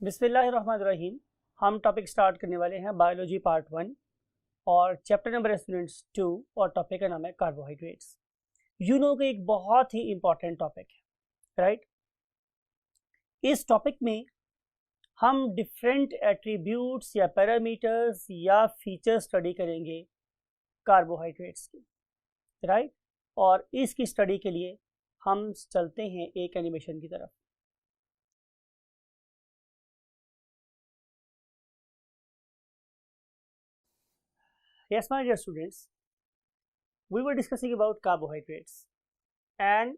बिस्मिल्लाहिर्रहमानिर्रहीम। हम topic start करने वाले हैं बायोलॉजी पार्ट 1 और चैप्टर नंबर है स्टूडेंट्स 2 और टॉपिक का नाम है कार्बोहाइड्रेट्स। यू नो कि एक बहुत ही इंपॉर्टेंट टॉपिक है, राइट। इस टॉपिक में हम डिफरेंट एट्रीब्यूट्स या पैरामीटर्स या फीचर्स स्टडी करेंगे कार्बोहाइड्रेट्स की, राइट। और इसकी स्टडी के लिए हम चलते हैं एक एनिमेशन की तरफ। Yes, my dear students, we were discussing about carbohydrates, and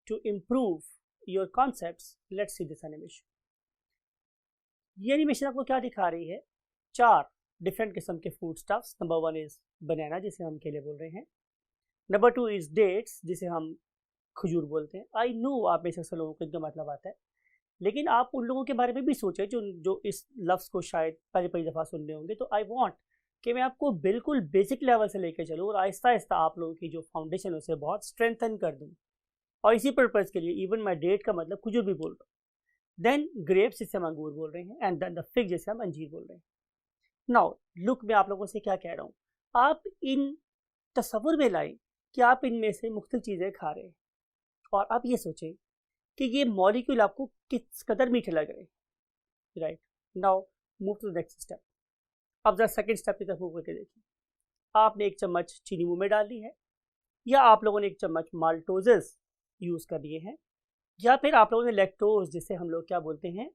to improve your concepts, let's see this animation. ये एनिमेशन आपको क्या दिखा रही है? 4 डिफरेंट किस्म के food stuffs. Number 1 is banana, जिसे हम केले बोल रहे हैं। नंबर 2 इज डेट्स, जिसे हम खजूर बोलते हैं। आई नो आप में से लोगों को इनका मतलब आता है, लेकिन आप उन लोगों के बारे में भी सोचें जो इस लफ्ज़ को शायद पहली दफ़ा सुन रहे होंगे। तो आई वॉन्ट कि मैं आपको बिल्कुल बेसिक लेवल से लेकर चलूँ और आहिस्ता आहिस्ता आप लोगों की जो फाउंडेशन है उसे बहुत स्ट्रेंथन कर दूँ। और इसी पर्पज़ के लिए इवन मैं डेट का मतलब खजूर भी बोल रहा हूँ। देन ग्रेप्स, जिसे हम अंगूर बोल रहे हैं, एंड देन द फिग, जिसे हम अंजीर बोल रहे हैं। नाउ लुक, मैं आप लोगों से क्या कह रहा हूँ, आप इन तस्वुर में लाएं कि आप इनमें से मुख्तलिफ चीज़ें खा रहे हैं और आप ये सोचें कि ये मॉलिक्यूल आपको किस कदर मीठे लग रहे हैं, right. Now move to the next step. अब जरा सेकंड स्टेप की तरफ मूव करके देखिए। आपने एक चम्मच चीनी मुंह में डाल ली है, या आप लोगों ने एक चम्मच माल्टोजेस यूज़ कर लिए हैं, या फिर आप लोगों ने लैक्टोज, जिसे हम लोग क्या बोलते हैं,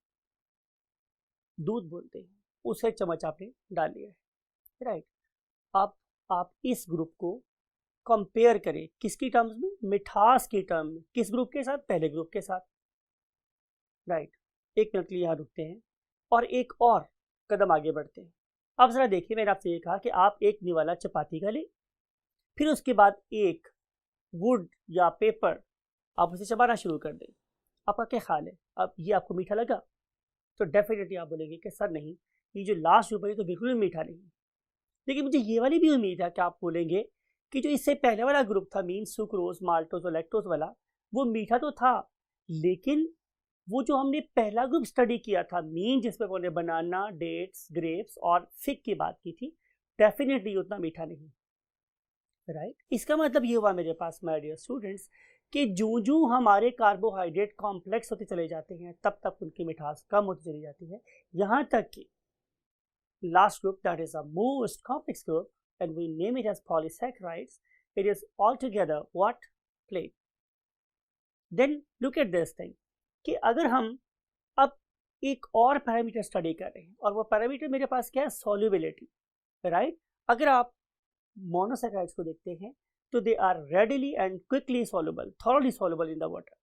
दूध बोलते हैं, उसे चम्मच आपने डाल लिया है, राइट। अब आप इस ग्रुप को कंपेयर करें किसकी टर्म्स में? मिठास की टर्म में। किस ग्रुप के साथ? पहले ग्रुप के साथ, राइट। एक मिनट के लिए यहाँ रुकते हैं और एक और कदम आगे बढ़ते हैं। अब ज़रा देखिए, मैंने आपसे ये कहा कि आप एक निवाला चपाती का लें, फिर उसके बाद एक वुड या पेपर आप उसे चबाना शुरू कर दें। आपका क्या ख्याल है, अब ये आपको मीठा लगा? तो डेफिनेटली आप बोलेंगे कि सर नहीं, ये जो लास्ट ग्रुप है तो बिल्कुल भी मीठा नहीं। लेकिन मुझे ये वाली भी उम्मीद है कि आप बोलेंगे कि जो इससे पहले वाला ग्रुप था, मीन सुक्रोज, माल्टोज और लैक्टोज वाला, वो मीठा तो था, लेकिन वो जो हमने पहला ग्रुप स्टडी किया था, मीन जिसमें उन्होंने बनाना, डेट्स, ग्रेप्स और फिग की बात की थी, डेफिनेटली उतना मीठा नहीं, राइट। इसका मतलब ये हुआ मेरे पास, माय डियर स्टूडेंट्स, कि जूं जूं हमारे कार्बोहाइड्रेट कॉम्प्लेक्स होते चले जाते हैं तब तक उनकी मिठास कम होती चली जाती है, यहाँ तक कि last group, that is the most complex group, and we name it as polysaccharides, it is altogether what? Plain. Then look at this thing कि अगर हम अब एक और पैरामीटर स्टडी कर रहे हैं, और वो पैरामीटर मेरे पास क्या है? Solubility, right. अगर आप मोनोसैकेराइड्स को देखते हैं तो they are readily and quickly soluble, thoroughly soluble in the water.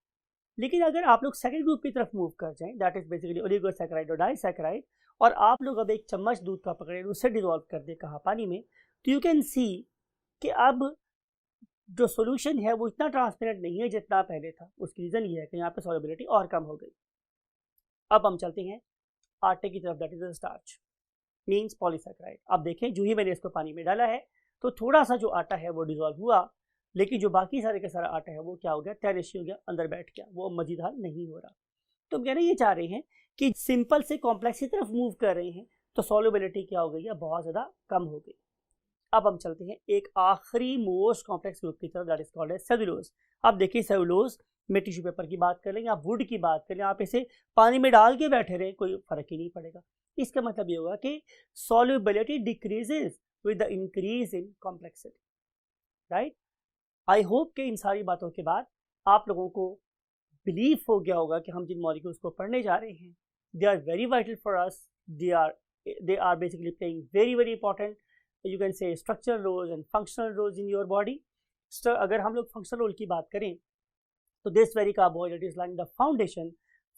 लेकिन अगर आप लोग सेकंड ग्रुप की तरफ मूव कर जाएं, दैट इज बेसिकली ओलिगोसैकेराइड और डाइसैकेराइड, और आप लोग अब एक चम्मच दूध का पकड़े उससे डिजोल्व कर दे कहा पानी में, तो यू कैन सी कि अब जो सोल्यूशन है वो इतना ट्रांसपेरेंट नहीं है जितना पहले था। उसकी रीज़न ये है कि यहाँ पे सॉल्युबिलिटी और कम हो गई। अब हम चलते हैं आटे की तरफ, that is starch means polysaccharide. अब देखें, जो ही मैंने इसको पानी में डाला है तो थोड़ा सा जो आटा है वो डिजोल्व हुआ, लेकिन जो बाकी सारे का सारा आटा है वो क्या हो गया? तैरेशी हो गया, अंदर बैठ गया, वो मजीद हाल नहीं हो रहा। तो हम कहना ये चाह रहे हैं कि सिंपल से कॉम्प्लेक्स की तरफ मूव कर रहे हैं तो सॉल्युबिलिटी क्या हो गई है? बहुत ज़्यादा कम हो गई। अब हम चलते हैं एक आखिरी मोस्ट कॉम्प्लेक्स ग्रुप की तरफ, that is called as cellulose. अब देखिए, सेलुलोज में टिश्यू पेपर की बात कर लें या वुड की बात करें, आप इसे पानी में डाल के बैठे रहे, कोई फर्क ही नहीं पड़ेगा। इसका मतलब ये होगा कि solubility decreases with the increase in complexity, right. I hope कि इन सारी बातों के बाद आप लोगों को बिलीव हो गया होगा कि हम जिन मॉलिक्यूल्स को पढ़ने जा रहे हैं, they are very vital for us, they are basically playing very very important, you can say structural roles and functional roles in your body. अगर हम लोग फंक्शनल रोल की बात करें तो this very carbohydrate is like the foundation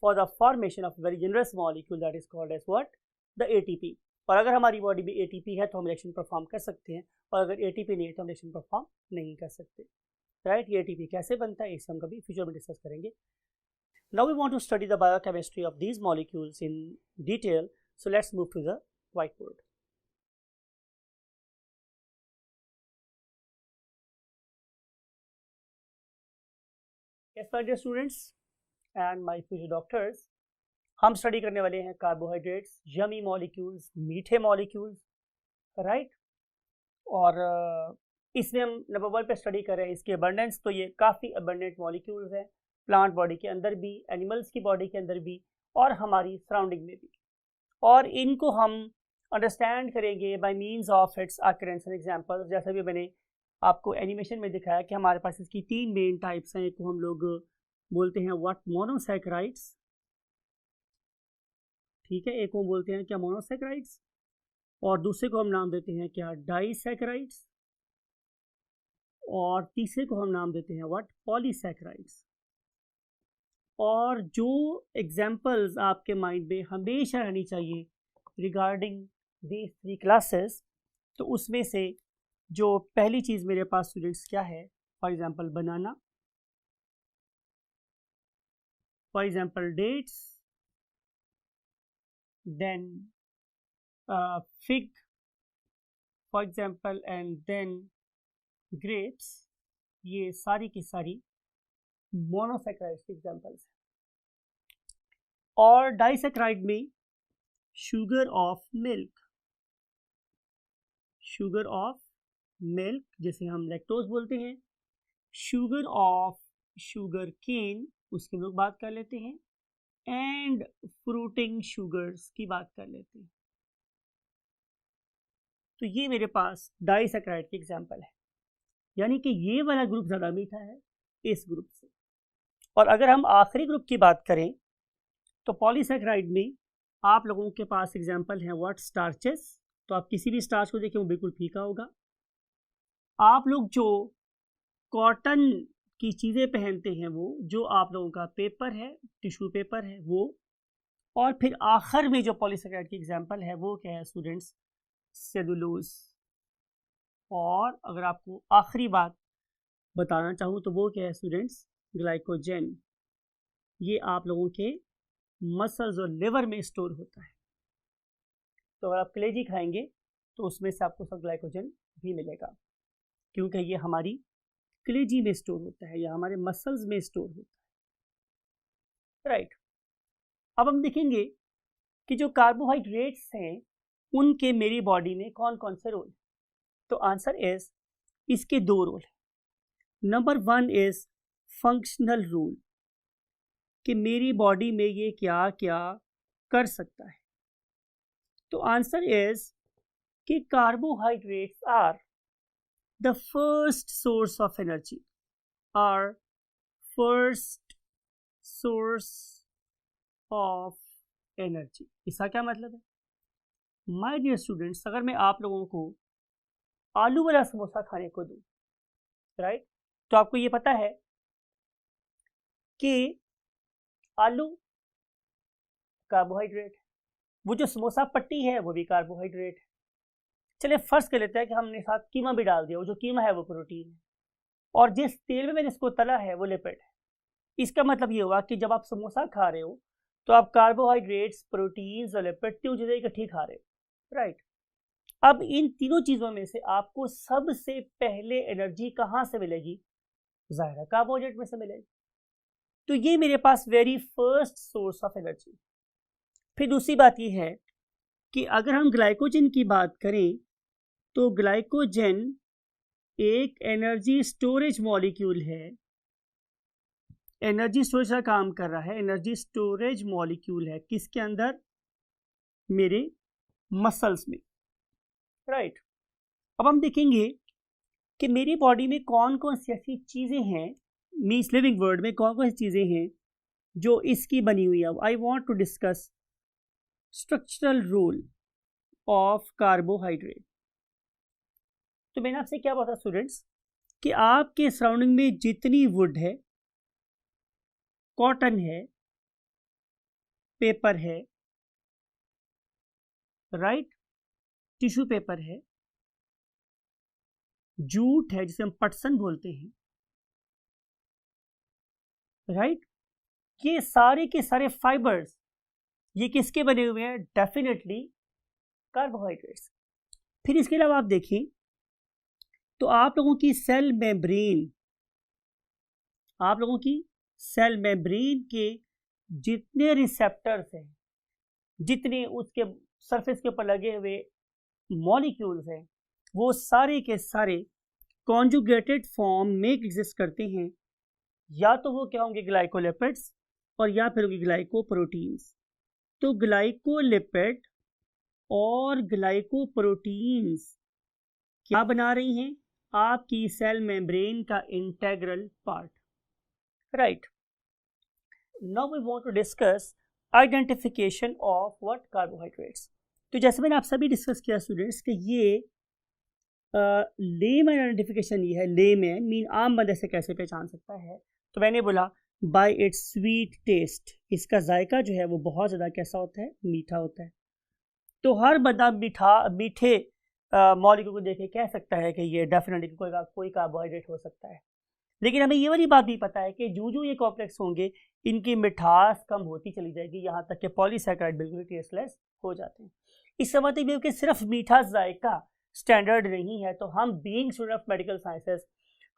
for the formation of very generous molecule that is called as what? The ATP. और अगर हमारी बॉडी में एटीपी है तो हम रिएक्शन परफॉर्म कर सकते हैं, और अगर एटीपी नहीं है तो हम रिएक्शन परफॉर्म नहीं कर सकते, राइट। ये एटीपी कैसे बनता है इसे हम कभी फ्यूचर में डिस्कस करेंगे। Now we want to study the biochemistry of these molecules in detail, so let's move to the whiteboard. Yes, my dear students and my future doctors, हम स्टडी करने वाले हैं कार्बोहाइड्रेट्स, यमी मॉलिक्यूल्स, मीठे molecules, right. और इसमें हम number 1 पे study कर रहे हैं इसकी अबंडेंस। तो ये काफ़ी अबंडेंट मॉलिक्यूल्स हैं प्लांट बॉडी के अंदर भी, एनिमल्स की बॉडी के अंदर भी, और हमारी सराउंडिंग में भी। और इनको हम अंडरस्टैंड करेंगे by means of its occurrence and example. जैसा भी मैंने आपको एनिमेशन में दिखाया कि हमारे पास इसकी 3 मेन टाइप्स हैं। एक को हम लोग बोलते हैं व्हाट, मोनोसैकेराइड्स, ठीक है। एक को बोलते हैं क्या, मोनोसैकेराइड्स। और दूसरे को हम नाम देते हैं क्या, डाइसैकेराइड्स। और तीसरे को हम नाम देते हैं व्हाट, पॉलीसैकेराइड्स। और जो एग्जाम्पल्स आपके माइंड में हमेशा रहनी चाहिए रिगार्डिंग दीज 3 क्लासेस, तो उसमें से जो पहली चीज़ मेरे पास स्टूडेंट्स क्या है, for example banana, for example dates, then fig for example, and then grapes, ये सारी की सारी मोनोसैकेराइड्स के एग्जांपल्स हैं। और डाइसैकेराइड में sugar of milk, sugar of milk जिसे हम लैक्टोज बोलते हैं, शुगर ऑफ शुगर केन उसकी हम लोग बात कर लेते हैं, एंड फ्रूटिंग शुगर्स की बात कर लेते हैं। तो ये मेरे पास डाइसैकेराइड के एग्जाम्पल है, यानी कि ये वाला ग्रुप ज़्यादा मीठा है इस ग्रुप से। और अगर हम आखिरी ग्रुप की बात करें तो पॉलीसैकेराइड में आप लोगों के पास एग्जाम्पल है व्हाट, स्टार्चेस। तो आप किसी भी स्टार्च को देखें वो बिल्कुल फीका होगा। आप लोग जो कॉटन की चीज़ें पहनते हैं वो, जो आप लोगों का पेपर है, टिश्यू पेपर है वो। और फिर आखिर में जो पॉलीसैकेराइड की एग्जाम्पल है वो क्या है स्टूडेंट्स, सेलुलोज। और अगर आपको आखिरी बात बताना चाहूँ तो वो क्या है स्टूडेंट्स, ग्लाइकोजन। ये आप लोगों के मसल्स और लिवर में स्टोर होता है। तो अगर आप कलेजी खाएंगे तो उसमें से आपको सब ग्लाइकोजन भी मिलेगा, क्योंकि ये हमारी कलेजी में स्टोर होता है या हमारे मसल्स में स्टोर होता है, राइट। अब हम देखेंगे कि जो कार्बोहाइड्रेट्स हैं उनके मेरी बॉडी में कौन कौन से रोल। तो आंसर इज, इसके 2 रोल है। नंबर 1 इज फंक्शनल रोल, कि मेरी बॉडी में ये क्या क्या कर सकता है। तो आंसर इज कि carbohydrates are the first source of energy, are first source of energy. इसका क्या मतलब है? माय डियर स्टूडेंट्स, अगर मैं आप लोगों को आलू वाला समोसा खाने को दूं, राइट, तो आपको ये पता है कि आलू कार्बोहाइड्रेट, वो जो समोसा पट्टी है वो भी कार्बोहाइड्रेट है। चलिए फर्स्ट कर लेते हैं कि हमने साथ कीमा भी डाल दिया, वो जो कीमा है वो प्रोटीन है, और जिस तेल में मैंने इसको तला है वो लिपिड है। इसका मतलब ये हुआ कि जब आप समोसा खा रहे हो तो आप कार्बोहाइड्रेट्स, प्रोटीन्स और लिपिड तीनों चीज़ें इकट्ठी खा रहे हो, राइट। अब इन तीनों चीज़ों में से आपको सबसे पहले एनर्जी कहाँ से मिलेगी? जाहिर है कार्बोहाइड्रेट में से मिलेगी। तो ये मेरे पास very first source of energy. फिर दूसरी बात ये है कि अगर हम ग्लाइकोजन की बात करें तो ग्लाइकोजन एक एनर्जी स्टोरेज मॉलिक्यूल है, एनर्जी स्टोरेज का काम कर रहा है। एनर्जी स्टोरेज मॉलिक्यूल है किसके अंदर? मेरे मसल्स में, राइट। अब हम देखेंगे कि मेरी बॉडी में कौन कौन सी ऐसी चीज़ें हैं, मीन्स लिविंग वर्ल्ड में कौन कौन सी चीज़ें हैं जो इसकी बनी हुई है। I want to discuss structural role of carbohydrate. तो मैंने आपसे क्या बताया स्टूडेंट्स कि आपके सराउंडिंग में जितनी वुड है, कॉटन है, पेपर है, राइट, टिश्यू पेपर है, जूट है जिसे हम पटसन बोलते हैं, राइट, ये सारे के सारे फाइबर्स ये किसके बने हुए हैं? Definitely carbohydrates. फिर इसके अलावा आप देखें तो आप लोगों की सेल मेम्ब्रेन, आप लोगों की सेल मेम्ब्रेन के जितने रिसेप्टर्स हैं, जितने उसके सरफेस के ऊपर लगे हुए मॉलिक्यूल्स हैं, वो सारे के सारे कॉन्जुगेटेड फॉर्म में एग्जिस्ट करते हैं। या तो वो क्या होंगे, ग्लाइकोलिपिड्स, और या फिर होंगे ग्लाइकोप्रोटीन्स। तो ग्लाइकोलिपिड और ग्लाइकोप्रोटीन्स क्या बना रही हैं, आपकी सेल मेम्ब्रेन का integral part, right. Now we want to discuss identification of what, carbohydrates. तो जैसे मैंने आप सभी डिस्कस किया स्टूडेंट्स कि ये लेमैन आइडेंटिफिकेशन ये है, लेमैन मीन आम बंदे से कैसे पहचान सकता है। तो मैंने बोला बाय इट्स स्वीट टेस्ट, इसका जायका जो है वो बहुत ज़्यादा कैसा होता है, मीठा होता है। तो हर बंदा मीठे मॉलिक्यूल को देख के कह सकता है कि ये डेफिनेटली कोई कार्बोहाइड्रेट हो सकता है। लेकिन हमें ये वाली बात भी पता है कि जो ये कॉम्प्लेक्स होंगे इनकी मिठास कम होती चली जाएगी, यहाँ तक कि पॉलीसैकेराइड बिल्कुल टेस्टलेस हो जाते हैं। इस मतलब ये कि सिर्फ मीठा जायका स्टैंडर्ड नहीं है। तो हम being student of medical sciences,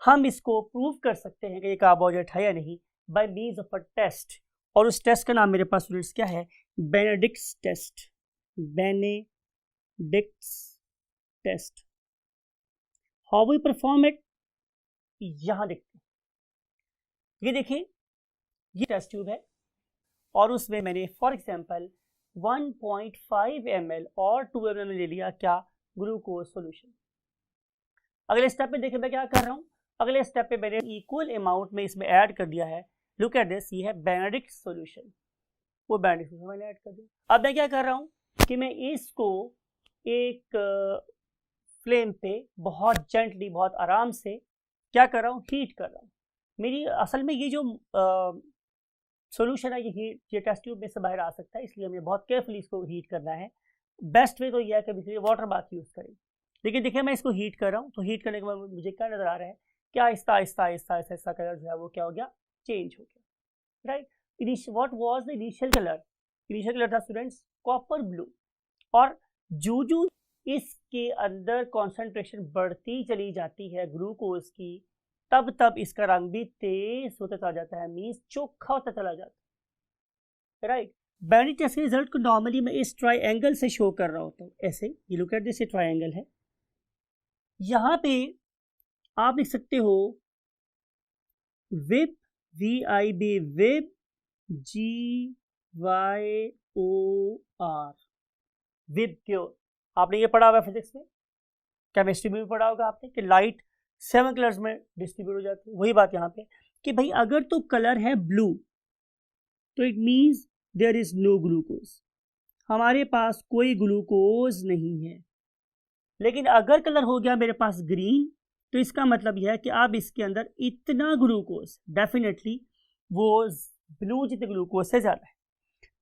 हम इसको प्रूव कर सकते हैं कि ये कार्बोहाइड्रेट है या नहीं by means of a test. और उस टेस्ट का नाम मेरे पास स्टूडेंट्स क्या है, Benedict's test. Benedict's test, how we perform it, यहां देखते हैं। ये देखिए, ये टेस्ट ट्यूब है और उसमें मैंने फॉर एग्जांपल 1.5 ml और 2 ml ले लिया क्या, ग्लूकोज सॉल्यूशन। अगले स्टेप पे देखिए मैं क्या कर रहा हूँ, अगले स्टेप पे मैंने इक्वल अमाउंट में इसमें ऐड कर दिया है। लुक एट दिस, ये है बेनेडिक्ट सॉल्यूशन, वो बेनेडिक्ट सॉल्यूशन मैंने ऐड कर दिया। अब मैं क्या कर रहा हूँ कि मैं इसको एक फ्लेम पे बहुत जेंटली, बहुत आराम से क्या कर रहा हूँ, हीट कर रहा हूँ। मेरी असल में ये जो सॉल्यूशन है ये टेस्ट ट्यूब में से बाहर आ सकता है, इसलिए हमें बहुत केयरफुली इसको हीट करना है। बेस्ट वे तो यह है कि बेसिकली वाटर बाथ यूज़ करें। लेकिन देखिए मैं इसको हीट कर रहा हूँ, तो हीट करने के बाद मुझे क्या नज़र आ रहा है कि आहिस्ता आहिस्ता आहिस्ता आहिस्ता इसका कलर जो है वो क्या हो गया, चेंज हो गया, right. What was the initial colour, initial colour था स्टूडेंट्स कॉपर ब्लू। और जो इसके अंदर कॉन्सेंट्रेशन बढ़ती चली जाती है ग्लूकोज की, तब तब इसका रंग भी तेज होता चला जाता है, मीन्स चोखा होता चला जाता है, राइट। बेनेडिक्ट टेस्ट के रिजल्ट को नॉर्मली मैं इस ट्राइंगल से शो कर रहा होता हूँ, ऐसे। ये लुक एट दिस, ट्राइंगल है। यहाँ पे आप लिख सकते हो whip, VIB, whip, GYOR, whip cure. आपने ये पढ़ा हुआ है फिजिक्स में, केमिस्ट्री में भी पढ़ा होगा आपने कि लाइट 7 कलर्स में डिस्ट्रीब्यूट हो जाती है। वही बात यहाँ पे कि भाई अगर तो कलर है ब्लू तो it means there is no glucose, हमारे पास कोई ग्लूकोज नहीं है। लेकिन अगर कलर हो गया मेरे पास ग्रीन, तो इसका मतलब यह है कि अब इसके अंदर इतना ग्लूकोज, डेफिनेटली वो ब्लू जितने ग्लूकोज से ज़्यादा है।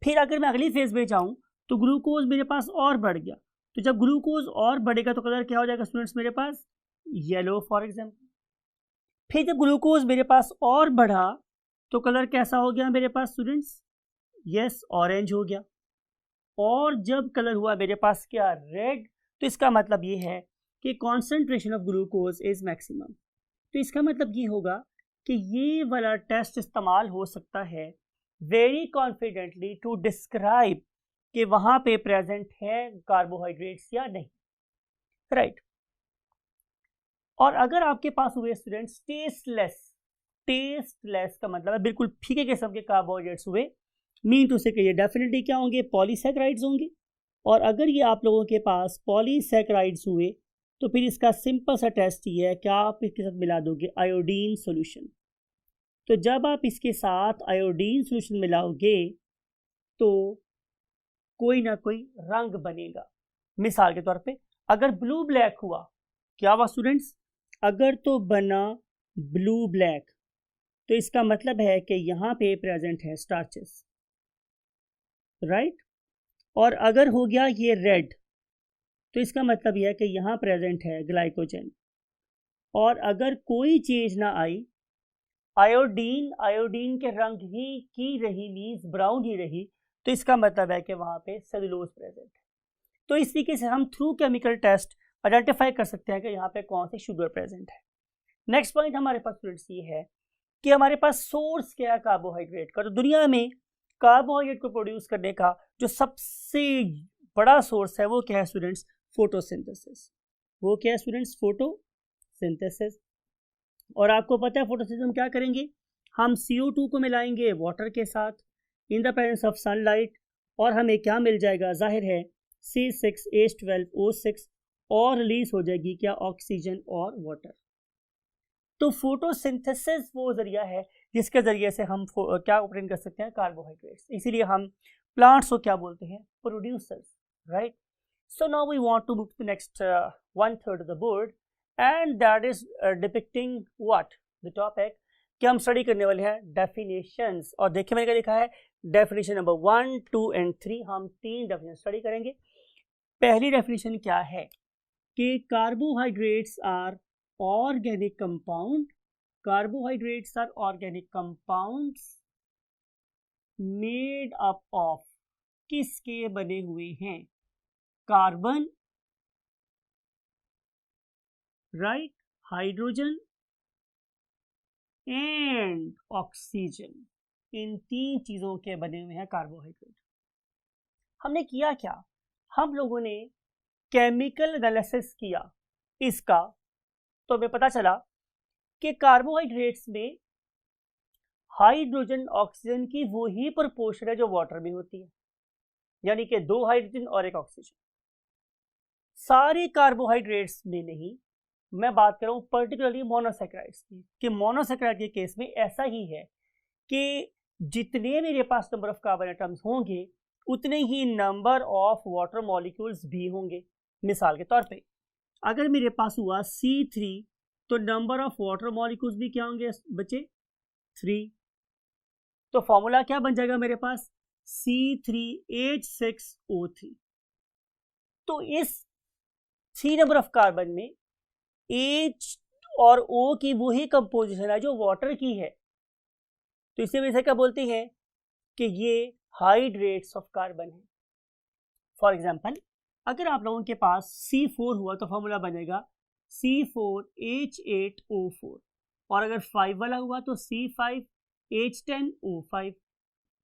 फिर अगर मैं अगली फेज में जाऊँ तो ग्लूकोज मेरे पास और बढ़ गया, तो जब ग्लूकोज और बढ़ेगा तो कलर क्या हो जाएगा स्टूडेंट्स मेरे पास, येलो फॉर एग्जाम्पल। फिर जब ग्लूकोज मेरे पास और बढ़ा तो कलर कैसा हो गया मेरे पास स्टूडेंट्स, यस, ऑरेंज हो गया। और जब कलर हुआ मेरे पास क्या, रेड, तो इसका मतलब ये है कि concentration of glucose is maximum. तो इसका मतलब ये होगा कि ये वाला टेस्ट इस्तेमाल हो सकता है वेरी कॉन्फिडेंटली टू डिस्क्राइब कि वहां पे प्रेजेंट है कार्बोहाइड्रेट्स या नहीं, राइट। और अगर आपके पास हुए स्टूडेंट्स टेस्टलेस, टेस्टलेस का मतलब है बिल्कुल फीके किस्म के कार्बोहाइड्रेट्स हुए, मीन टू से कि ये डेफिनेटली क्या होंगे, पॉलीसैकेराइड्स होंगे। और अगर ये आप लोगों के पास पॉलीसैकेराइड्स हुए तो फिर इसका सिंपल सा टेस्ट ये है कि आप इसके साथ मिला दोगे आयोडीन सॉल्यूशन। तो जब आप इसके साथ आयोडीन सॉल्यूशन मिलाओगे तो कोई ना कोई रंग बनेगा। मिसाल के तौर पे अगर ब्लू ब्लैक हुआ, क्या हुआ स्टूडेंट्स, अगर तो बना ब्लू ब्लैक तो इसका मतलब है कि यहाँ पे प्रेजेंट है स्टार्चेस, राइट। और अगर हो गया ये रेड तो इसका मतलब यह है कि यहाँ प्रेजेंट है ग्लाइकोजन। और अगर कोई चीज ना आई, आयोडीन के रंग ही की रही, मीन्स ब्राउन ही रही, तो इसका मतलब है कि वहाँ पे सेलुलोज प्रेजेंट है। तो इस तरीके से हम थ्रू केमिकल टेस्ट आइडेंटिफाई कर सकते हैं कि यहाँ पे कौन सी शुगर प्रेजेंट है। नेक्स्ट पॉइंट हमारे पास स्टूडेंट्स ये है कि हमारे पास सोर्स क्या है कार्बोहाइड्रेट का। तो दुनिया में कार्बोहाइड्रेट को प्रोड्यूस करने का जो सबसे बड़ा सोर्स है वो क्या है स्टूडेंट्स? फोटोसिंथेसिस। वो क्या है स्टूडेंट्स? फोटोसिंथेसिस। और आपको पता है फोटोसिंथेसिस हम क्या करेंगे? हम CO2 को मिलाएंगे वाटर के साथ in the presence of sunlight, और हमें क्या मिल जाएगा? जाहिर है C6H12O6, और रिलीज हो जाएगी क्या? ऑक्सीजन और वाटर। तो फोटोसिंथेसिस वो जरिया है जिसके जरिए से हम क्या ऑपरेट कर सकते हैं? कार्बोहाइड्रेट्स। इसीलिए हम प्लांट्स को क्या बोलते हैं? Producers, right? So now we want to move to the next 1/3 of the board, and that is depicting what? The topic कि हम स्टडी करने वाले हैं definitions। और देखिए मैंने क्या लिखा है? Definition number 1, 2 and 3। हम 3 definition स्टडी करेंगे। पहली definition क्या है कि carbohydrates are organic compound। Carbohydrates are organic compounds made up of, किसके बने हुए हैं? Carbon, right, hydrogen and oxygen. इन 3 चीजों के बने हुए हैं कार्बोहाइड्रेट। हमने किया क्या? हम लोगों ने केमिकल एनालिसिस किया इसका, तो हमें पता चला कि कार्बोहाइड्रेट्स में हाइड्रोजन ऑक्सीजन की वही प्रोपोर्शन है जो वाटर में होती है, यानी कि 2 हाइड्रोजन और 1 ऑक्सीजन। सारे कार्बोहाइड्रेट्स में नहीं, मैं बात कर रहा हूं पर्टिकुलरली मोनोसैकेराइड्स की, कि मोनोसैकेराइड के केस में ऐसा ही है कि जितने मेरे पास नंबर ऑफ कार्बन एटम्स होंगे उतने ही नंबर ऑफ वाटर मॉलिक्यूल्स भी होंगे। मिसाल के तौर पे अगर मेरे पास हुआ C3 तो नंबर ऑफ वाटर मॉलिक्यूल्स भी क्या होंगे बच्चे? 3। तो फॉर्मूला क्या बन जाएगा मेरे पास? C3H6O3। तो इस 3 नंबर ऑफ कार्बन में H और O की वही कंपोजिशन है जो वाटर की है, तो इसे वैसे क्या बोलते हैं कि ये हाइड्रेट्स ऑफ कार्बन है। फॉर एग्जांपल अगर आप लोगों के पास C4 हुआ तो फॉर्मूला बनेगा C4H8O4, और अगर 5 वाला हुआ तो C5H10O5,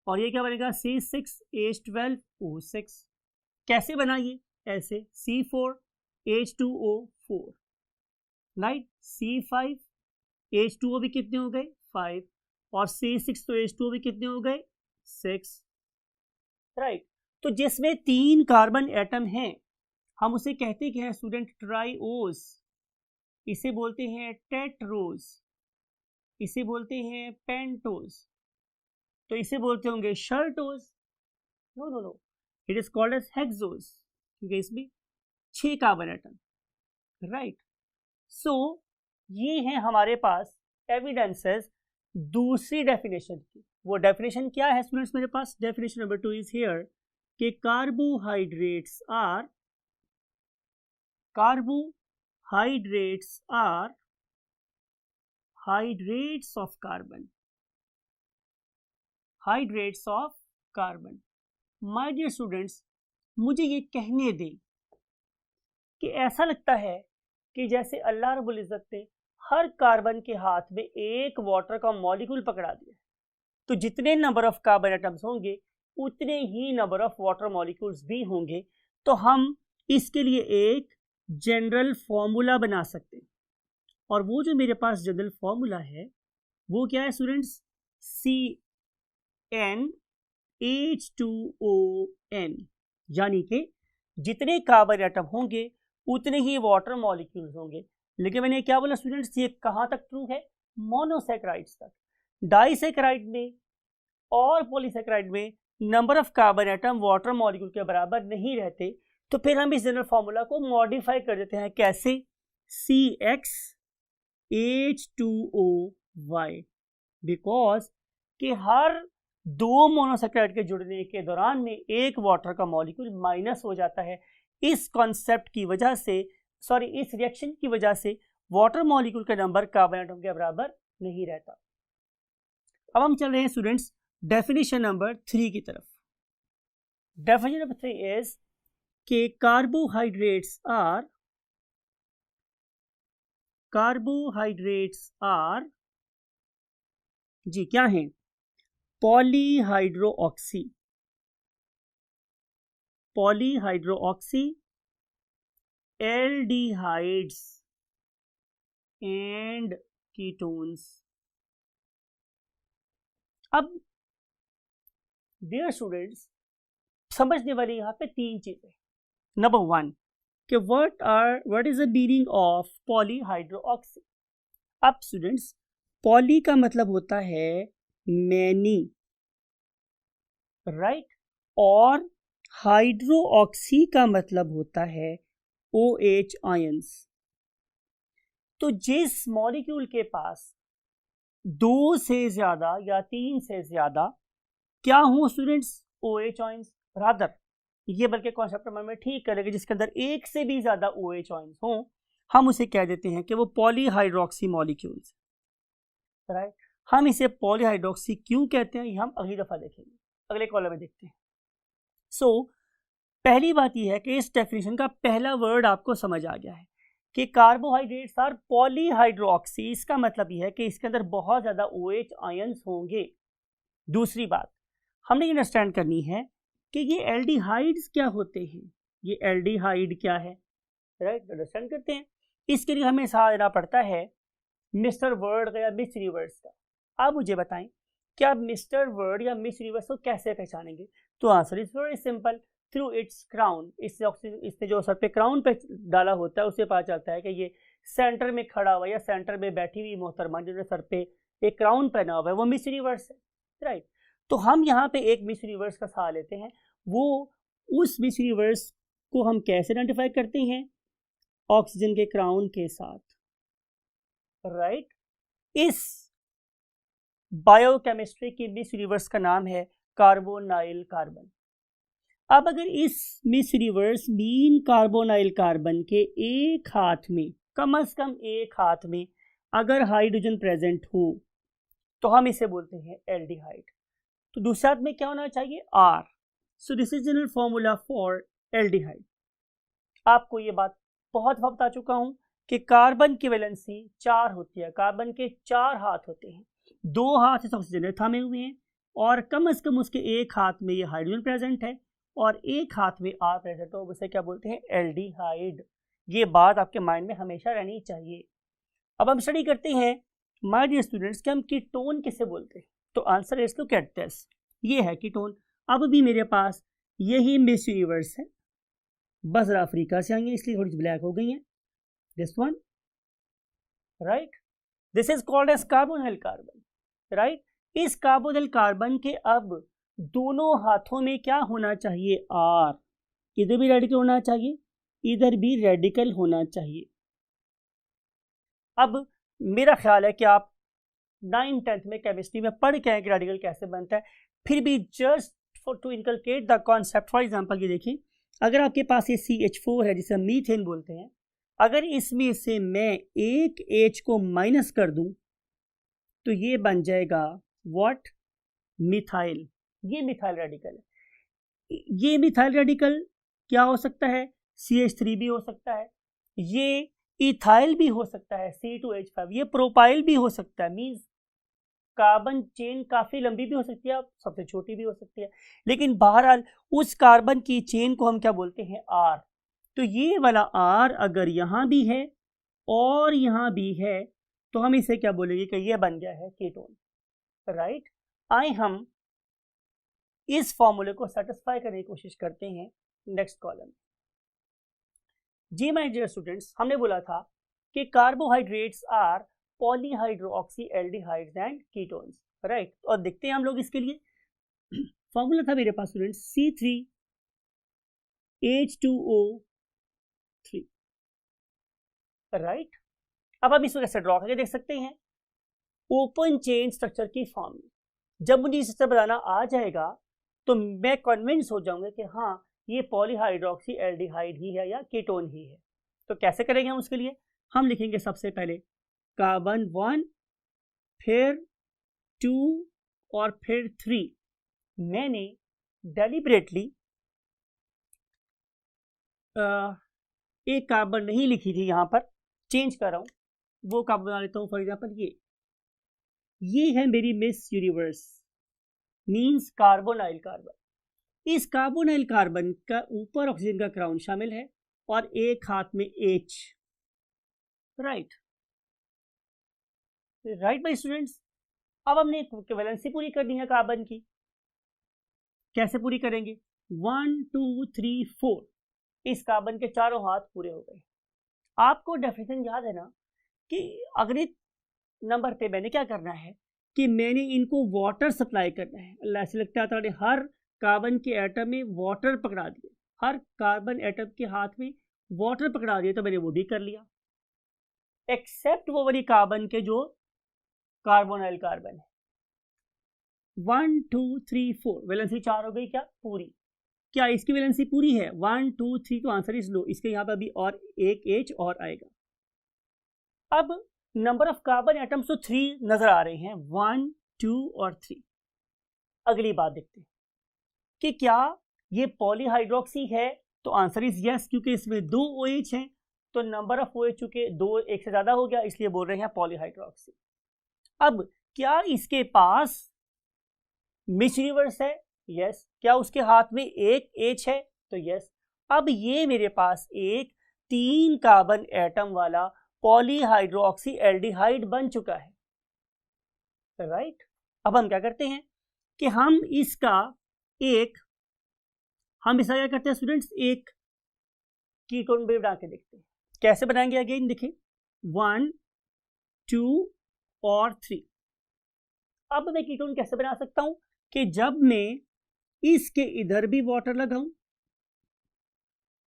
और ये क्या बनेगा? C6H12O6। कैसे बना ये? ऐसे C4H2O4, राइट, C5H2O भी कितने हो गए? 5, और C6 तो H2O भी कितने हो गए? 6, राइट। तो जिसमें 3 कार्बन एटम हैं हम उसे कहते क्या है स्टूडेंट? ट्राइओस। इसे बोलते हैं टेट्रोस, इसे बोलते हैं पेंटोस, तो इसे बोलते होंगे शर्टोस। No no no, it is called as hexose, क्योंकि इसमें 6 कार्बन एटम, राइट। सो ये है हमारे पास एविडेंसेस दूसरी डेफिनेशन की। वो डेफिनेशन क्या है स्टूडेंट्स मेरे पास? डेफिनेशन नंबर 2 इज हियर कि carbohydrates are hydrates of carbon, hydrates of carbon। My dear students, मुझे ये कहने दें कि ऐसा लगता है कि जैसे अल्लाह रब्बुल इज़्ज़त ने हर कार्बन के हाथ में एक वाटर का मॉलिक्यूल पकड़ा दिया, तो जितने नंबर ऑफ कार्बन एटम्स होंगे उतने ही नंबर ऑफ वाटर मॉलिक्यूल्स भी होंगे। तो हम इसके लिए एक जनरल फॉर्मूला बना सकते हैं, और वो जो मेरे पास जनरल फॉर्मूला है वो क्या है स्टूडेंट्स? CnH2ON, यानी कि जितने कार्बन एटम होंगे उतने ही वाटर मॉलिक्यूल्स होंगे। लेकिन मैंने क्या बोला स्टूडेंट्स? ये कहाँ तक ट्रू है? मोनोसैकेराइड्स तक। डाइसैकेराइड में और पॉलीसैकेराइड में number of carbon atom water molecule के बराबर नहीं रहते, तो फिर हम इस जनरल फॉर्मूला को मॉडिफाई कर देते हैं। कैसे? CxH2OY, बिकॉज कि हर 2 मोनोसैकेराइड के जुड़ने के दौरान में एक वाटर का मॉलिक्यूल माइनस हो जाता है। इस कॉन्सेप्ट की वजह से, सॉरी, इस रिएक्शन की वजह से वाटर मॉलिक्यूल का नंबर कार्बन एटम के बराबर नहीं रहता। अब हम चल रहे हैं स्टूडेंट्स डेफिनेशन नंबर 3 की तरफ। डेफिनेशन नंबर 3 इज कि कार्बोहाइड्रेट्स आर जी क्या हैं? Polyhydroxy, polyhydroxy aldehydes and ketones. अब डियर स्टूडेंट्स, समझने वाली यहाँ पे तीन चीजें। नंबर वन कि what is the meaning of polyhydroxy. अब स्टूडेंट्स, पॉली का मतलब होता है मैनी, राइट, और हाइड्रोऑक्सी का मतलब होता है OH आयंस। तो जिस मॉलिक्यूल के पास 2 से ज्यादा या 3 से ज्यादा क्या हो स्टूडेंट्स, OH आयंस, रादर ये बल्कि कॉन्सेप्ट में ठीक करेंगे, जिसके अंदर 1 से भी ज्यादा OH आयंस हो, हम उसे कह देते हैं कि वो पॉलीहाइड्रोक्सी मॉलिक्यूल्स, राइट। हम इसे पॉलीहाइड्रोक्सी क्यों कहते हैं ये हम अगली दफा देखेंगे, अगले कॉलम में देखते हैं। सो पहली बात यह है कि इस डेफिनेशन का पहला वर्ड आपको समझ आ गया है कि कार्बोहाइड्रेट्स आर पॉलीहाइड्रोक्सी। इसका मतलब यह है कि इसके अंदर बहुत ज्यादा OH आयंस होंगे। दूसरी बात हमने अंडरस्टैंड करनी है कि ये एल्डिहाइड्स क्या होते हैं, ये एल्डिहाइड क्या है, राइट, अंडरस्टैंड करते हैं। इसके लिए हमें सहारा देना पड़ता है मिस्टर वर्ड का या मिस यूनिवर्स का। आप मुझे बताएं कि आप मिस्टर वर्ड या मिस यूनिवर्स को कैसे पहचानेंगे? तो answer is very simple, through its crown. इसने जो सर पे क्राउन पे डाला होता है उससे पता चलता है कि ये सेंटर में खड़ा हुआ या सेंटर में बैठी हुई मोहतरमा जिन्होंने सर पे एक क्राउन पहना हुआ है वो मिस यूनिवर्स है, राइट। तो हम यहाँ पे एक मिस यूनिवर्स का सहारा लेते हैं। वो उस मिस यूनिवर्स को हम कैसे आइडेंटिफाई करते हैं? ऑक्सीजन के क्राउन के साथ, राइट। इस बायोकेमिस्ट्री की मिस यूनिवर्स का नाम है कार्बोनाइल कार्बन। अब अगर इस miss universe mean carbonyl carbon के एक हाथ में, कम से कम एक हाथ में अगर हाइड्रोजन प्रेजेंट हो तो हम इसे बोलते हैं एल्डिहाइड। तो दूसरे हाथ में क्या होना चाहिए? R। So this is general formula for aldehyde. आपको ये बात बहुत दफा बता चुका हूं कि कार्बन की वैलेंसी 4 होती है, कार्बन के 4 हाथ होते हैं, 2 हाथ इस ऑक्सीजन ने थामे हुए हैं और कम से कम उसके एक हाथ में ये हाइड्रोजन प्रेजेंट है और एक हाथ में R प्रेजेंट है, उसे क्या बोलते हैं? एल्डिहाइड। ये बात आपके माइंड में हमेशा रहनी चाहिए। अब हम स्टडी करते हैं माय डियर स्टूडेंट्स कि हम कीटोन किसे बोलते हैं। तो answer is look at this, ये है कीटोन। अब भी मेरे पास यही मिस यूनिवर्स है, बस जरा अफ्रीका से आई है इसलिए थोड़ी ब्लैक हो गई है, this one, right. This is called as carbonyl carbon, right. इस कार्बोनाइल कार्बन के अब दोनों हाथों में क्या होना चाहिए? R। इधर भी रेडिकल होना चाहिए, इधर भी रेडिकल होना चाहिए। अब मेरा ख्याल है कि आप 9th-10th में केमिस्ट्री में पढ़ के आए कि रेडिकल कैसे बनता है, फिर भी just for to inculcate the concept. For example ये देखिए, अगर आपके पास ये CH4 है जिसे हम मीथेन बोलते हैं, अगर इसमें से मैं एक H को माइनस कर दूं तो ये बन जाएगा व्हाट? मिथाइल। ये मिथाइल रेडिकल है। ये मिथाइल रेडिकल क्या हो सकता है? CH3 भी हो सकता है, ये इथाइल भी हो सकता है C2H5, ये प्रोपाइल भी हो सकता है। मींस कार्बन चेन काफी लंबी भी हो सकती है, सबसे छोटी भी हो सकती है, लेकिन बहरहाल उस कार्बन की चेन को हम क्या बोलते हैं? R। तो ये वाला R अगर यहां भी है और यहां भी है तो हम इसे क्या बोलेंगे कि ये बन गया है कीटोन, राइट। आइए हम इस फॉर्मूले को सेटिस्फाई करने की कोशिश करते हैं नेक्स्ट कॉलम। जी माय डियर स्टूडेंट्स, हमने बोला था कि carbohydrates are polyhydroxy aldehydes and ketones, right. और देखते हैं हम लोग इसके लिए फॉर्मूला था मेरे पास स्टूडेंट्स C3H2O3, राइट। अब हम इसको कैसे ड्रॉ करके देख सकते हैं? ओपन चेन स्ट्रक्चर की फॉर्म में जब मुझे स्ट्रक्चर बनाना आ जाएगा तो मैं कन्विंस हो जाऊंगा कि हाँ ये पॉलीहाइड्रोक्सी एल्डिहाइड ही है या कीटोन ही है। तो कैसे करेंगे हम उसके लिए? हम लिखेंगे सबसे पहले कार्बन 1, फिर 2 और फिर 3। मैंने डेलिबरेटली एक कार्बन नहीं लिखी थी, यहाँ पर चेंज कर रहा हूँ, वो कार्बन बना लेता हूँ। फॉर एग्जाम्पल ये है मेरी miss universe, means carbonyl carbon. इस कार्बोनाइल कार्बन का ऊपर ऑक्सीजन का क्राउन शामिल है और एक हाथ में H, राइट बाय स्टूडेंट्स। अब हमने वैलेंसी पूरी करनी है कार्बन की। कैसे पूरी करेंगे? 1 2 3 4, इस कार्बन के चारों हाथ पूरे हो गए। आपको डेफिनेशन याद है ना कि अगले नंबर पे मैंने क्या करना है कि मैंने इनको वाटर सप्लाई करना है। अल्लाह से लगता है हर कार्बन के एटम में वाटर पकड़ा दिए, हर कार्बन एटम के हाथ में वाटर पकड़ा दिए, तो मैंने वो भी कर लिया, एक्सेप्ट वो वाली कार्बन के जो कार्बोनाइल कार्बन है। 1 2 3 4 वैलेंसी 4 हो गई क्या? पूरी। क्या इसकी वैलेंसी पूरी है? 1 2 3, तो आंसर इज नो। इसके यहाँ पर अभी और एक H और आएगा। अब नंबर ऑफ कार्बन एटम्स तो 3 नजर आ रहे हैं, 1 2 और 3। अगली बात देखते हैं कि क्या ये पॉलीहाइड्रोक्सी है, तो आंसर इज यस, क्योंकि इसमें 2 OH हैं, तो नंबर ऑफ OH चूंकि 2 एक से ज्यादा हो गया, इसलिए बोल रहे हैं पॉलीहाइड्रोक्सी। अब क्या इसके पास मिस यूनिवर्स है? यस। क्या उसके हाथ में एक H है? तो यस। अब ये मेरे पास एक 3 कार्बन एटम वाला पॉलीहाइड्रोक्सी एल्डिहाइड बन चुका है, राइट। अब हम क्या करते हैं कि हम इसका क्या करते हैं स्टूडेंट्स, एक कीटोन भी बना के देखते हैं। कैसे बनाएंगे? अगेन देखिए, 1 2 और 3। अब मैं कीटोन कैसे बना सकता हूं कि जब मैं इसके इधर भी वाटर लगाऊं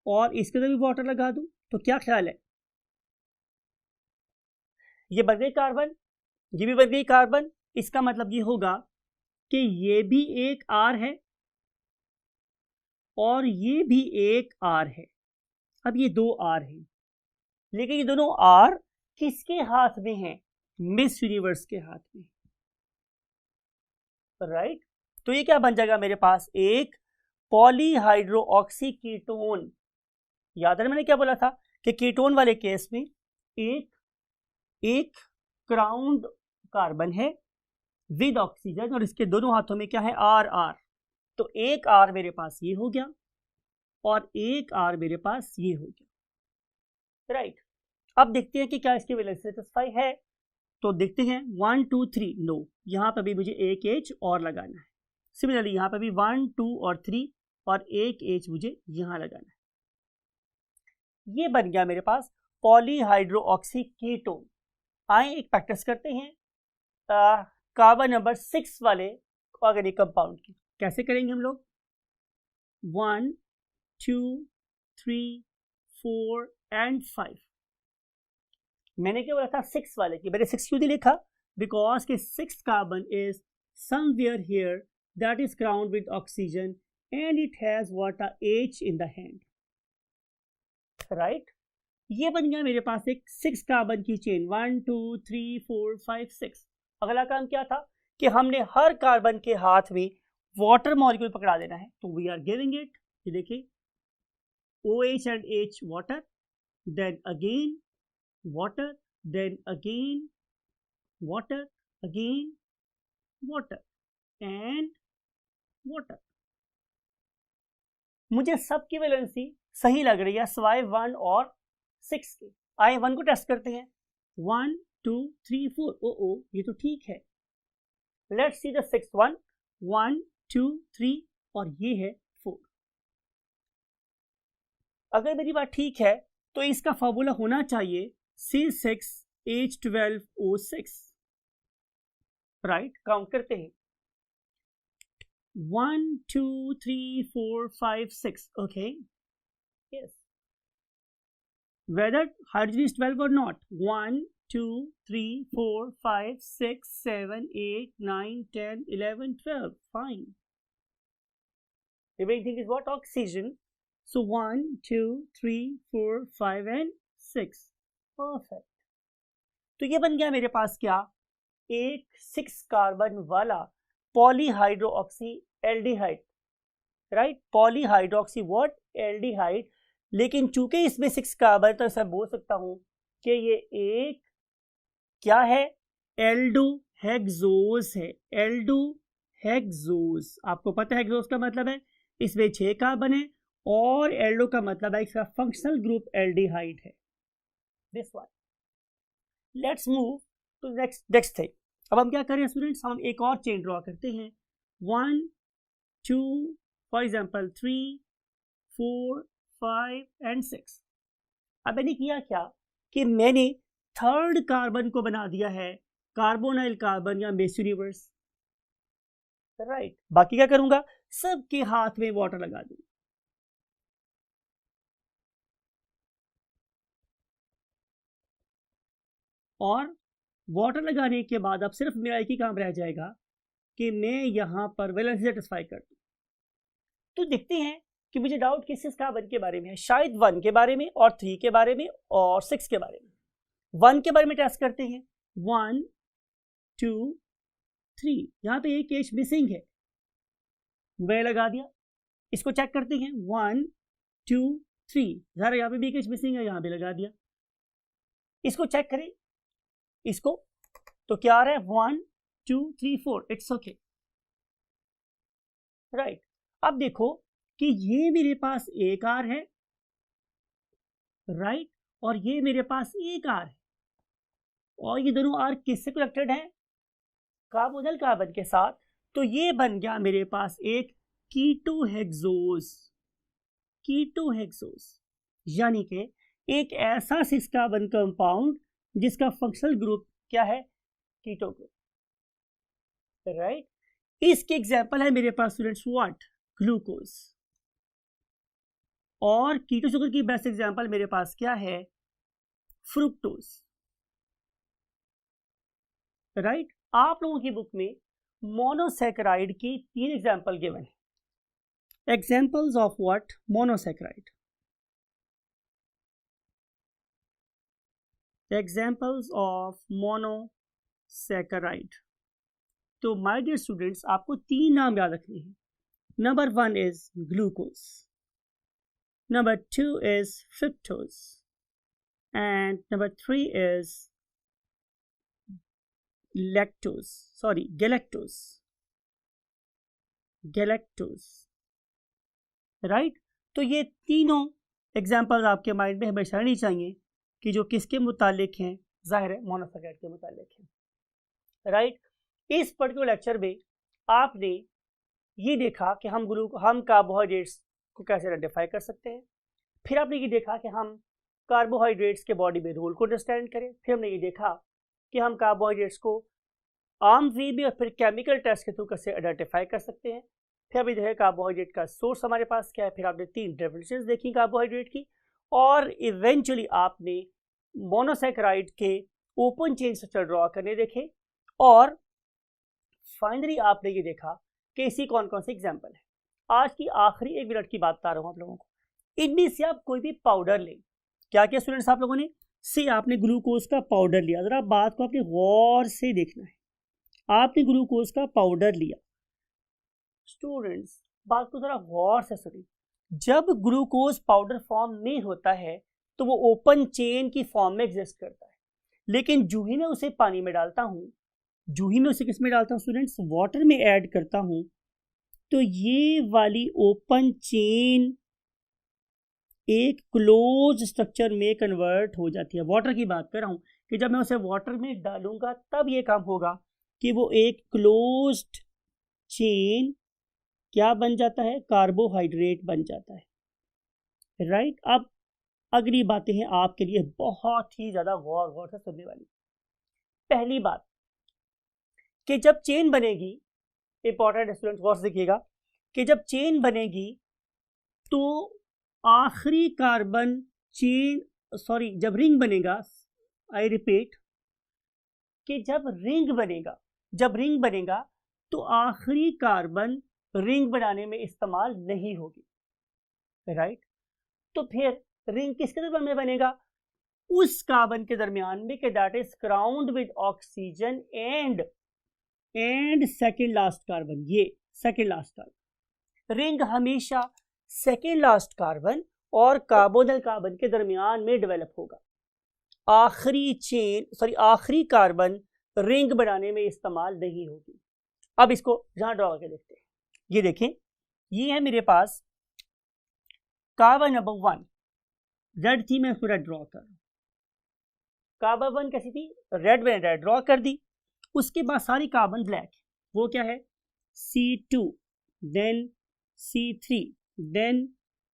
और इसके इधर भी वाटर लगा दूं, तो क्या ख्याल है, ये बन गई कार्बन, ये भी बन गई कार्बन। इसका मतलब ये होगा कि ये भी एक R है और ये भी एक R है। अब ये 2 R हैं, लेकिन ये दोनों R किसके हाथ में हैं? मिस यूनिवर्स के हाथ में, राइट। तो ये क्या बन जाएगा मेरे पास? एक पॉलीहाइड्रोक्सी कीटोन। याद है मैंने क्या बोला था कि कीटोन वाले केस में एक क्राउन्ड कार्बन है विद ऑक्सीजन और इसके दोनों हाथों में क्या है? R। तो एक R मेरे पास ये हो गया और एक R मेरे पास ये हो गया, राइट। अब देखते हैं कि क्या इसकी वैलेंसी सेटिस्फाई है। तो देखते हैं 1 2 3, नो, यहाँ पर भी मुझे एक H और लगाना है। सिमिलरली यहाँ पर भी 1 2 और 3 और एक H मुझे यहाँ लगाना है। ये बन गया मेरे पास पॉलीहाइड्रोक्सी कीटोन। आए एक प्रैक्टिस करते हैं कार्बन नंबर 6 वाले ऑर्गेनिक कंपाउंड की। कैसे करेंगे हम लोग? 1 2 3 4 एंड 5। मैंने क्या बोला था 6 वाले की? मैंने 6 क्यों नहीं लिखा? बिकॉज के 6 carbon is somewhere here that is crowned with oxygen and it has what? H in the hand, right. ये बन गया मेरे पास एक 6 कार्बन की चेन, 1 2 3 4 5 6। अगला काम क्या था कि हमने हर कार्बन के हाथ में वाटर मॉलिक्यूल पकड़ा देना है, तो वी आर गिविंग इट, ये देखिए, OH and H water, then again water, then again water, again water and water। मुझे सबकी वैलेंसी सही लग रही है सिवाय 1 और 6 के। आए 1 को टेस्ट करते हैं, 1 2 3 4, ओ ये तो ठीक है। Let's see the 6th one, 1 2 3 और ये है 4। अगर मेरी बात ठीक है तो इसका फॉर्मूला होना चाहिए C6H12O6, राइट। काउंट करते हैं, 1 2 3 4 5 6, okay, yes. whether hydrogen is 12 or not, 1 2 3 4 5 6 7 8 9 10 11 12, fine. Remaining thing is what? Oxygen. So 1 2 3 4 5 and 6, perfect. तो ये बन गया मेरे पास क्या? एक 6 कार्बन वाला polyhydroxy aldehyde, right. Polyhydroxy what? Aldehyde. लेकिन चूंकि इसमें 6 कार्बन, तो ऐसा बोल सकता हूं कि ये एक क्या है? एल्डोहेक्सोज है, एल्डोहेक्सोज, हेक्सोस। आपको पता है हेक्सोस का मतलब है इसमें 6 कार्बन है और एल्डो का मतलब है इसका फंक्शनल ग्रुप एल्डिहाइड है। This one. Let's move to next thing. अब हम क्या करें स्टूडेंट्स, हम एक और चेन ड्रॉ करते हैं 1 2 फॉर एग्जाम्पल 3 4 5 एंड 6। अब मैंने किया क्या कि मैंने थर्ड कार्बन को बना दिया है कार्बोनाइल कार्बन या मेसो रिवर्स, राइट। बाकी क्या करूंगा, सबके हाथ में वाटर लगा दूंगा। और वाटर लगाने के बाद अब सिर्फ मेरा एक ही काम रह जाएगा कि मैं यहां पर वैलेंस सेटिस्फाई कर दूं। तो देखते हैं कि मुझे डाउट किस कार्बन के बारे में है, शायद 1 के बारे में और 3 के बारे में और 6 के बारे में। 1 के बारे में टेस्ट करते हैं 1 2 3। यहां पे एक एच मिसिंग है, वह लगा दिया। इसको चेक करते हैं 1 2 3, जरा यहाँ पे भी एक एच मिसिंग है, यहां पे लगा दिया। इसको चेक करें इसको, तो क्या आ रहा है 1 2 3 4, इट्स ओके, राइट। अब देखो कि ये मेरे पास एक आर है, राइट, और ये मेरे पास एक आर है, और ये दोनों आर किससे कनेक्टेड है, कार्बोनिल कार्बन के साथ। तो ये बन गया मेरे पास एक कीटोहेक्सोस। कीटोहेक्सोस यानी कि एक ऐसा सिस कार्बन कंपाउंड जिसका फंक्शनल ग्रुप क्या है, कीटो ग्रुप, राइट। इसके एग्जांपल है मेरे पास स्टूडेंट्स व्हाट, ग्लूकोज। और कीटो शुगर की बेस्ट एग्जांपल मेरे पास क्या है, फ्रुक्टोज, राइट। आप लोगों की बुक में मोनोसैकेराइड की 3 एग्जांपल गिवन है। Examples of what, monosaccharide. Examples of monosaccharide. तो माय डियर स्टूडेंट्स आपको 3 नाम याद रखने हैं। Number 1 is glucose, number 2 is fructose, and number 3 is galactose, right. तो ये तीनों एग्जाम्पल्स आपके माइंड में हमेशा रहनी चाहिए कि जो किसके मुतालिक हैं, जाहिर है मोनोसैकेराइड के मुतालिक हैं, राइट। इस पर्टिकुलर लेक्चर में आपने ये देखा कि हम कार्बोहाइड्रेट्स को कैसे आइडेंटिफाई कर सकते हैं। फिर आपने ये देखा कि हम कार्बोहाइड्रेट्स के बॉडी में रोल को अंडरस्टैंड करें। फिर हमने ये देखा कि हम कार्बोहाइड्रेट्स को आम वे में और फिर केमिकल टेस्ट के थ्रू कैसे आइडेंटिफाई कर सकते हैं। फिर अभी देखा कार्बोहाइड्रेट का सोर्स हमारे पास क्या है। फिर आपने 3 डेफिनेशंस देखी कार्बोहाइड्रेट की, और इवेंचुअली आपने मोनोसैकेराइड के ओपन चेन स्ट्रक्चर ड्रॉ करने देखे, और फाइनली आपने ये देखा कि इसी कौन कौन से एग्जाम्पल है। आज की आखिरी 1 मिनट की बात बता रहा हूँ आप लोगों को। इनमें से आप कोई भी पाउडर लें। क्या क्या स्टूडेंट्स आप लोगों ने, से आपने ग्लूकोज का पाउडर लिया, जरा बात को आपने गौर से देखना है। आपने ग्लूकोज का पाउडर लिया, स्टूडेंट्स बात को जरा गौर से सुनिए। जब ग्लूकोज पाउडर फॉर्म में होता है तो वो ओपन चेन की फॉर्म में एग्जिस्ट करता है, लेकिन जो ही मैं उसे पानी में डालता हूँ, जो ही मैं उसे किस में डालता हूँ स्टूडेंट्स, वाटर में ऐड करता हूँ, तो ये वाली ओपन चेन एक क्लोज स्ट्रक्चर में कन्वर्ट हो जाती है। वाटर की बात कर रहा हूँ कि जब मैं उसे वाटर में डालूंगा तब ये काम होगा कि वो एक क्लोज्ड चेन क्या बन जाता है, कार्बोहाइड्रेट बन जाता है, राइट। अब अगली बातें हैं आपके लिए बहुत ही ज्यादा गौर से सुनने वाली। पहली बात कि जब चेन बनेगी, इंपॉर्टेंट स्टूडेंट गौर से देखिएगा कि जब चेन बनेगी तो आखिरी कार्बन चेन, जब रिंग बनेगा, आई रिपीट कि जब रिंग बनेगा तो आखिरी कार्बन रिंग बनाने में इस्तेमाल नहीं होगी, राइट। तो फिर रिंग किसके दरमियान में बनेगा, उस कार्बन के दरमियान में कि that is crowned with oxygen and second last carbon. ये सेकेंड लास्ट कार्बन, रिंग हमेशा सेकेंड लास्ट कार्बन और कार्बोनिल कार्बन के दरमियान में डेवलप होगा। आखिरी कार्बन रिंग बनाने में इस्तेमाल नहीं होगी। अब इसको जहां ड्रॉ करके देखते हैं, ये देखें, ये है मेरे पास कार्बन नंबर 1, रेड थी, मैं उसको रेड ड्रॉ कर रहा हूं। कार्बन 1 कैसी थी, रेड में रेड ड्रॉ कर दी। उसके बाद सारी कार्बन ब्लैक, वो क्या है C2, then C3, then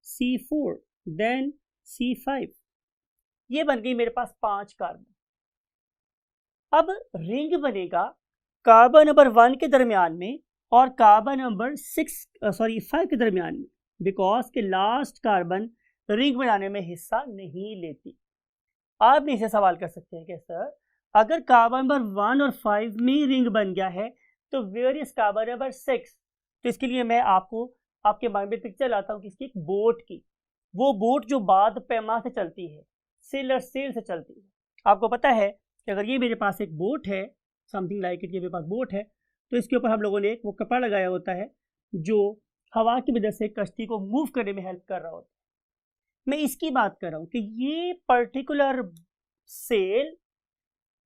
C4, then C5, ये बन गई मेरे पास 5 कार्बन। अब रिंग बनेगा कार्बन नंबर 1 के दरमियान में और कार्बन नंबर 5 के दरमियान में, बिकॉज के लास्ट कार्बन रिंग बनाने में हिस्सा नहीं लेती। आप भी इसे सवाल कर सकते हैं कि सर अगर कार्बन नंबर 1 और 5 में रिंग बन गया है तो वेयर इज कार्बन नंबर 6? तो इसके लिए मैं आपको आपके माइंड में पिक्चर लाता हूँ किसकी, एक बोट की। वो बोट जो बाद पैमा से चलती है, सेल से चलती है। आपको पता है कि अगर ये मेरे पास एक बोट है, समथिंग लाइक इट, ये मेरे पास बोट है, तो इसके ऊपर हम लोगों ने एक वो कपड़ा लगाया होता है जो हवा की वजह से कश्ती को मूव करने में हेल्प कर रहा होता है। मैं इसकी बात कर रहा हूं कि ये पर्टिकुलर सेल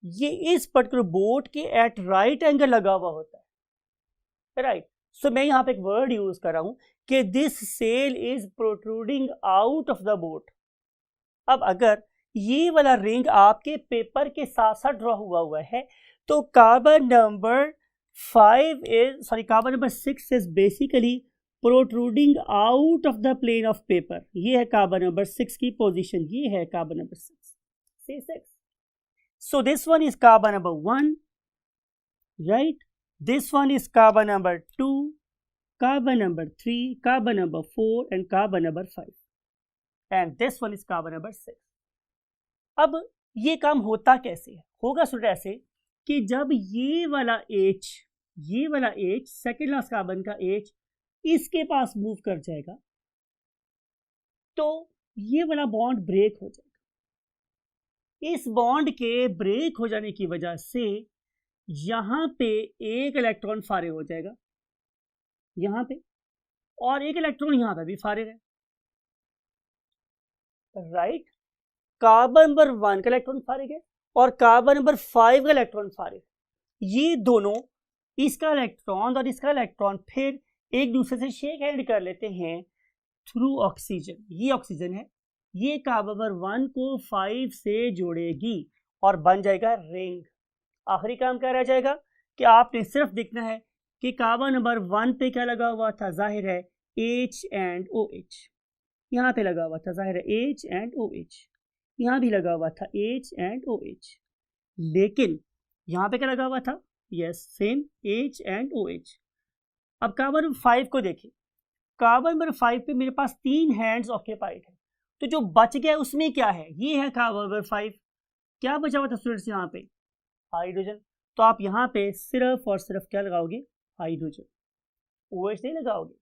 ये इस पर्टिकुलर बोट के एट राइट एंगल लगा हुआ होता है, राइट। सो मैं यहां पे एक वर्ड यूज कर रहा हूं कि this cell is protruding out of the boat. अब अगर ये वाला रिंग आपके पेपर के साथ साथ ड्रॉ हुआ है तो carbon number 6 is basically protruding out of the plane of paper. ये है कार्बन नंबर 6 की पोजीशन, ये है carbon number 6। So this one is carbon number 1, right? This one is carbon number 2, carbon number 3, carbon number 4 and carbon number 5. And this one is carbon number 6. अब ये काम होता कैसे है? होगा सुन ऐसे कि जब ये वाला H सेकेंड लास्ट कार्बन का H इसके पास मूव कर जाएगा तो ये वाला बॉन्ड ब्रेक हो जाएगा। इस बॉन्ड के ब्रेक हो जाने की वजह से यहां पे एक इलेक्ट्रॉन फारिग हो जाएगा यहां पे, और एक इलेक्ट्रॉन यहां पे भी फारिग है, राइट। कार्बन नंबर 1 का इलेक्ट्रॉन फारिग है और कार्बन नंबर 5 का इलेक्ट्रॉन फारिग। ये दोनों, इसका इलेक्ट्रॉन और इसका इलेक्ट्रॉन फिर एक दूसरे से शेक हैंड कर लेते हैं थ्रू ऑक्सीजन। ये ऑक्सीजन है, ये कार्बन नंबर 1 को 5 से जोड़ेगी और बन जाएगा रिंग। आखिरी काम क्या रह जाएगा कि आपने सिर्फ देखना है कि कार्बन नंबर 1 पे क्या लगा हुआ था, जाहिर है H एंड OH, यहाँ पे लगा हुआ था, जाहिर है H एंड OH, यहाँ भी लगा हुआ था H एंड OH, लेकिन यहाँ पे क्या लगा हुआ था, yes same H and OH। अब कार्बन नंबर 5 को देखें, कार्बन नंबर 5 पे मेरे पास 3 हैंड्स ऑक्यूपाइड है, तो जो बच गया उसमें क्या है, ये है कार्बन नंबर 5। क्या बचा हुआ था स्टूडेंट्स यहाँ पे, हाइड्रोजन। तो आप यहाँ पे सिर्फ और सिर्फ क्या लगाओगे, हाइड्रोजन, OH नहीं लगाओगे,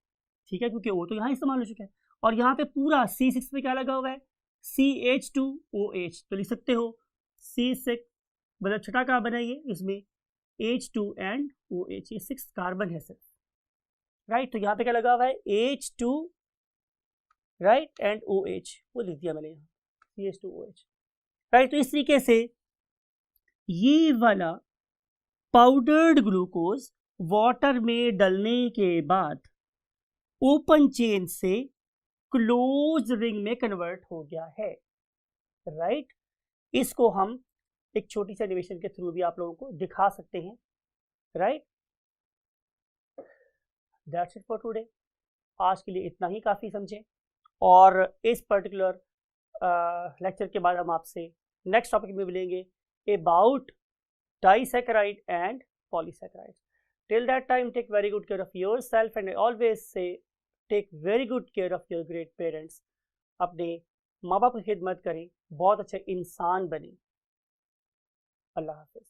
ठीक है, क्योंकि O तो यहाँ इस्तेमाल हो चुका है। और यहाँ पे पूरा C6 पे क्या लगा हुआ है, CH2OH, तो लिख सकते हो C6 मतलब छठा कार्बन है ये, इसमें H2 एंड OH, ये 6 कार्बन है सिर्फ, राइट। तो यहाँ पे क्या लगा हुआ है H2, राइट, एंड OH, वो लिख दिया मैंने यहाँ CH2OH, राइट। तो इस तरीके से ये वाला पाउडर्ड ग्लूकोज वाटर में डलने के बाद ओपन चेन से क्लोज रिंग में कन्वर्ट हो गया है, राइट। इसको हम एक छोटी सी एनिमेशन के थ्रू भी आप लोगों को दिखा सकते हैं, right. That's it for today. आज के लिए इतना ही काफ़ी समझें, और इस पर्टिकुलर लेक्चर के बाद हम आपसे नेक्स्ट टॉपिक में मिलेंगे about disaccharide and polysaccharides. Till that time, take very good care of yourself, and I always say take very good care of your great parents. अपने माँ बाप की खिदमत करें, बहुत अच्छे इंसान बने। अल्लाह हाफिज।